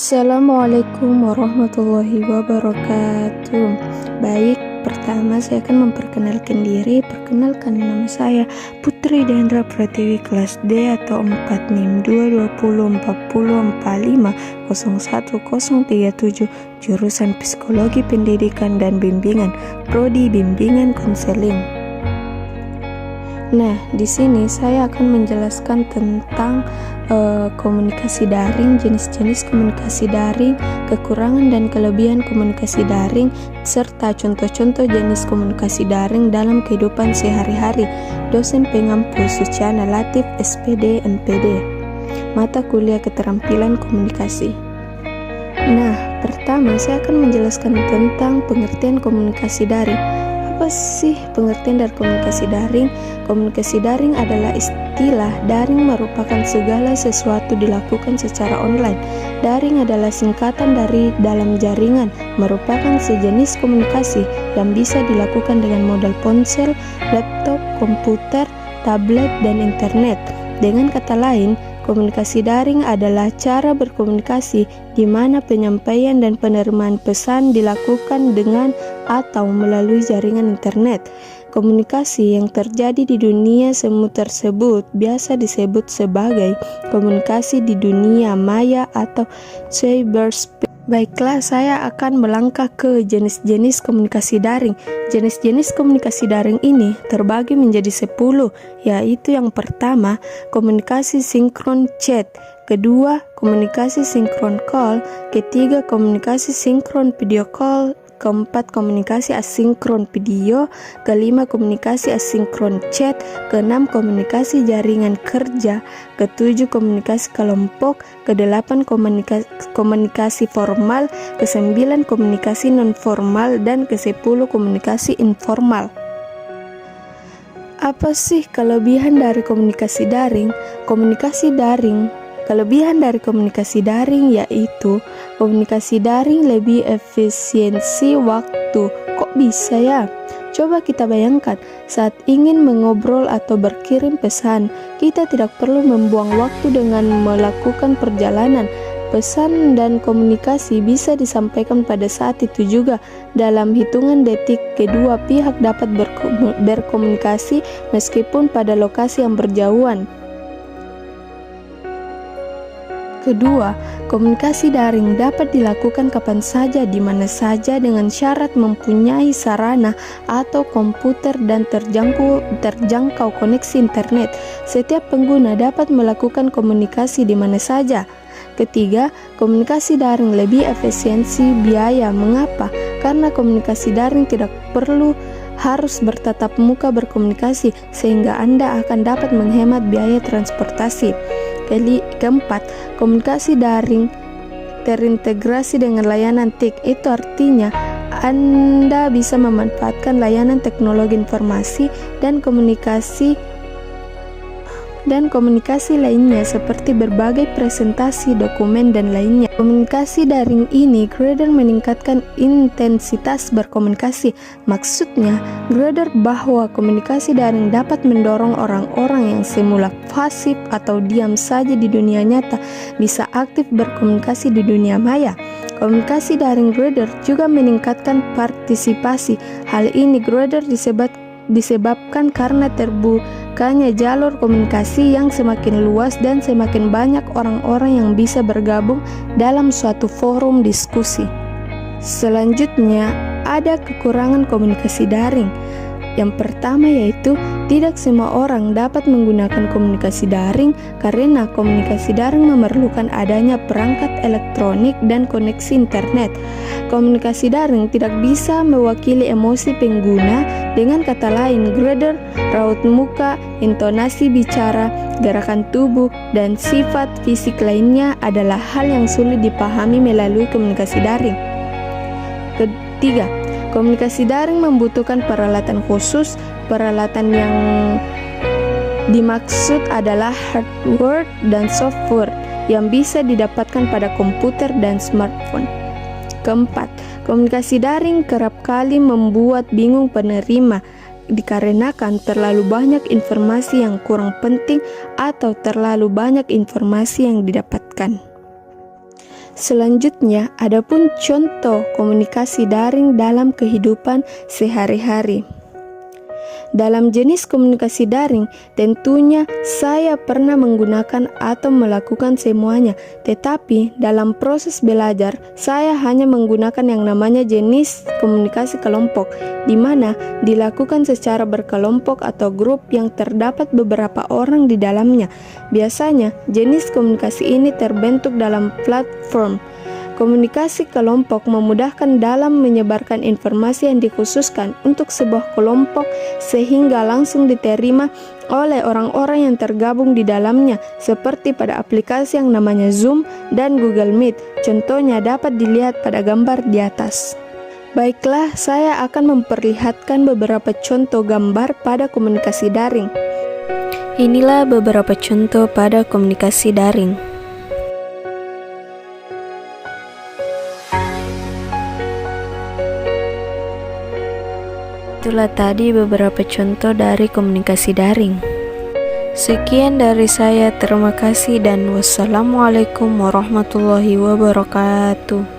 Assalamualaikum warahmatullahi wabarakatuh. Baik, pertama saya akan memperkenalkan diri. Perkenalkan, nama saya Putri Dendra Pratiwi, kelas D atau 4 NIM 22040450137, jurusan Psikologi Pendidikan dan Bimbingan, Prodi Bimbingan Konseling. Nah, di sini saya akan menjelaskan tentang komunikasi daring, jenis-jenis komunikasi daring, kekurangan dan kelebihan komunikasi daring, serta contoh-contoh jenis komunikasi daring dalam kehidupan sehari-hari. Dosen pengampu Suciana Latif, SPD, MPD. Mata kuliah keterampilan komunikasi. Nah, pertama saya akan menjelaskan tentang pengertian komunikasi daring. Apa sih pengertian dari komunikasi daring? Komunikasi daring adalah istilah daring merupakan segala sesuatu dilakukan secara online. Daring adalah singkatan dari dalam jaringan, merupakan sejenis komunikasi yang bisa dilakukan dengan modal ponsel, laptop, komputer, tablet, dan internet. Dengan kata lain, komunikasi daring adalah cara berkomunikasi di mana penyampaian dan penerimaan pesan dilakukan dengan atau melalui jaringan internet. Komunikasi yang terjadi di dunia semu tersebut biasa disebut sebagai komunikasi di dunia maya atau cyberspace. Baiklah, saya akan melangkah ke jenis-jenis komunikasi daring. Jenis-jenis komunikasi daring ini terbagi menjadi 10, yaitu yang pertama, komunikasi sinkron chat, kedua, komunikasi sinkron call, ketiga, komunikasi sinkron video call, keempat, komunikasi asinkron video, kelima, komunikasi asinkron chat, keenam, komunikasi jaringan kerja, ketujuh, komunikasi kelompok, kedelapan, komunikasi formal, kesembilan, komunikasi non-formal, dan kesepuluh, komunikasi informal. Apa sih kelebihan dari komunikasi daring? Kelebihan dari komunikasi daring yaitu komunikasi daring lebih efisiensi waktu. Kok bisa ya? Coba kita bayangkan, saat ingin mengobrol atau berkirim pesan, kita tidak perlu membuang waktu dengan melakukan perjalanan. Pesan dan komunikasi bisa disampaikan pada saat itu juga. Dalam hitungan detik, kedua pihak dapat berkomunikasi meskipun pada lokasi yang berjauhan. Kedua, komunikasi daring dapat dilakukan kapan saja, di mana saja dengan syarat mempunyai sarana atau komputer dan terjangkau koneksi internet. Setiap pengguna dapat melakukan komunikasi di mana saja. Ketiga, komunikasi daring lebih efisiensi biaya. Mengapa? Karena komunikasi daring tidak perlu harus bertatap muka berkomunikasi, sehingga Anda akan dapat menghemat biaya transportasi. Keempat, komunikasi daring terintegrasi dengan layanan TIK. Itu artinya Anda bisa memanfaatkan layanan teknologi informasi dan komunikasi lainnya seperti berbagai presentasi, dokumen, dan lainnya. Komunikasi daring ini greater meningkatkan intensitas berkomunikasi. Maksudnya, greater bahwa komunikasi daring dapat mendorong orang-orang yang semula pasif atau diam saja di dunia nyata bisa aktif berkomunikasi di dunia maya. Komunikasi daring greater juga meningkatkan partisipasi. Hal ini greater disebabkan karena terbukanya jalur komunikasi yang semakin luas dan semakin banyak orang-orang yang bisa bergabung dalam suatu forum diskusi. Selanjutnya, ada kekurangan komunikasi daring. Yang pertama yaitu tidak semua orang dapat menggunakan komunikasi daring karena komunikasi daring memerlukan adanya perangkat elektronik dan koneksi internet. Komunikasi daring tidak bisa mewakili emosi pengguna. Dengan kata lain, greater raut muka, intonasi bicara, gerakan tubuh, dan sifat fisik lainnya adalah hal yang sulit dipahami melalui komunikasi daring. Ketiga, komunikasi daring membutuhkan peralatan khusus. Peralatan yang dimaksud adalah hardware dan software yang bisa didapatkan pada komputer dan smartphone. Keempat, komunikasi daring kerap kali membuat bingung penerima dikarenakan terlalu banyak informasi yang kurang penting atau terlalu banyak informasi yang didapatkan. Selanjutnya, adapun contoh komunikasi daring dalam kehidupan sehari-hari. Dalam jenis komunikasi daring, tentunya saya pernah menggunakan atau melakukan semuanya, tetapi dalam proses belajar, saya hanya menggunakan yang namanya jenis komunikasi kelompok, di mana dilakukan secara berkelompok atau grup yang terdapat beberapa orang di dalamnya. Biasanya, jenis komunikasi ini terbentuk dalam platform. Komunikasi kelompok memudahkan dalam menyebarkan informasi yang dikhususkan untuk sebuah kelompok sehingga langsung diterima oleh orang-orang yang tergabung di dalamnya, seperti pada aplikasi yang namanya Zoom dan Google Meet. Contohnya dapat dilihat pada gambar di atas. Baiklah, saya akan memperlihatkan beberapa contoh gambar pada komunikasi daring. Inilah beberapa contoh pada komunikasi daring. Itulah tadi beberapa contoh dari komunikasi daring. Sekian dari saya, terima kasih dan wassalamualaikum warahmatullahi wabarakatuh.